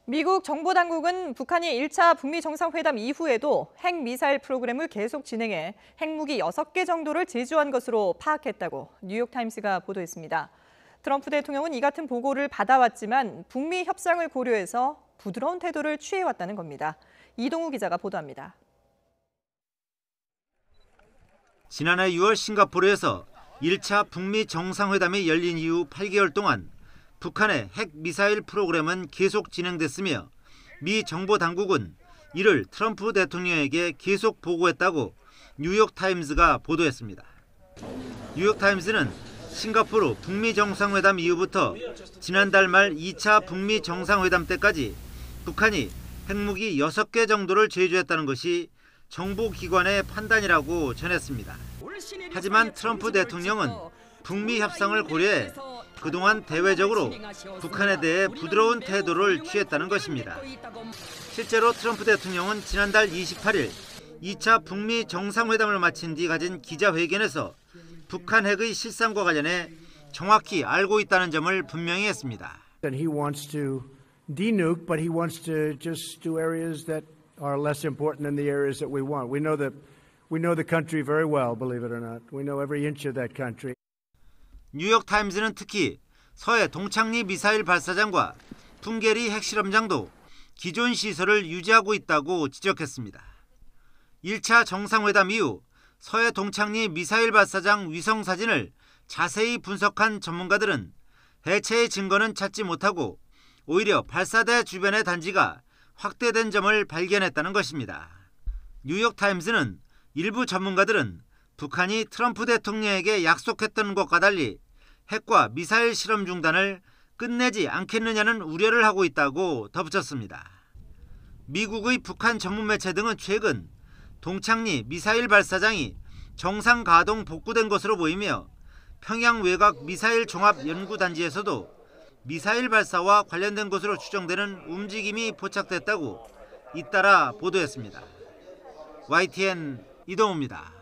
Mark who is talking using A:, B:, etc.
A: 미국 정보당국은 북한이 1차 북미 정상회담 이후에도 핵미사일 프로그램을 계속 진행해 핵무기 6개 정도를 제조한 것으로 파악했다고 뉴욕타임스가 보도했습니다. 트럼프 대통령은 이 같은 보고를 받아왔지만 북미 협상을 고려해서 부드러운 태도를 취해왔다는 겁니다. 이동우 기자가 보도합니다.
B: 지난해 6월 싱가포르에서 1차 북미 정상회담이 열린 이후 8개월 동안 북한의 핵미사일 프로그램은 계속 진행됐으며 미 정보당국은 이를 트럼프 대통령에게 계속 보고했다고 뉴욕타임스가 보도했습니다. 뉴욕타임스는 싱가포르 북미 정상회담 이후부터 지난달 말 2차 북미 정상회담 때까지 북한이 핵무기 6개 정도를 제조했다는 것이 정보기관의 판단이라고 전했습니다. 하지만 트럼프 대통령은 북미 협상을 고려해 그동안 대외적으로 북한에 대해 부드러운 태도를 취했다는 것입니다. 실제로 트럼프 대통령은 지난달 28일 2차 북미 정상회담을 마친 뒤 가진 기자회견에서 북한 핵의 실상과 관련해 정확히 알고 있다는 점을 분명히 했습니다.
C: He wants to denuke, but he wants to just do areas that are less important than the areas that we want. We know the country very well, believe it or not. We know every inch of that country.
B: 뉴욕타임스는 특히 서해 동창리 미사일 발사장과 풍계리 핵실험장도 기존 시설을 유지하고 있다고 지적했습니다. 1차 정상회담 이후 서해 동창리 미사일 발사장 위성 사진을 자세히 분석한 전문가들은 해체의 증거는 찾지 못하고 오히려 발사대 주변의 단지가 확대된 점을 발견했다는 것입니다. 뉴욕타임스는 일부 전문가들은 북한이 트럼프 대통령에게 약속했던 것과 달리 핵과 미사일 실험 중단을 끝내지 않겠느냐는 우려를 하고 있다고 덧붙였습니다. 미국의 북한 전문 매체 등은 최근 동창리 미사일 발사장이 정상 가동 복구된 것으로 보이며 평양 외곽 미사일 종합연구단지에서도 미사일 발사와 관련된 것으로 추정되는 움직임이 포착됐다고 잇따라 보도했습니다. YTN 이동우입니다.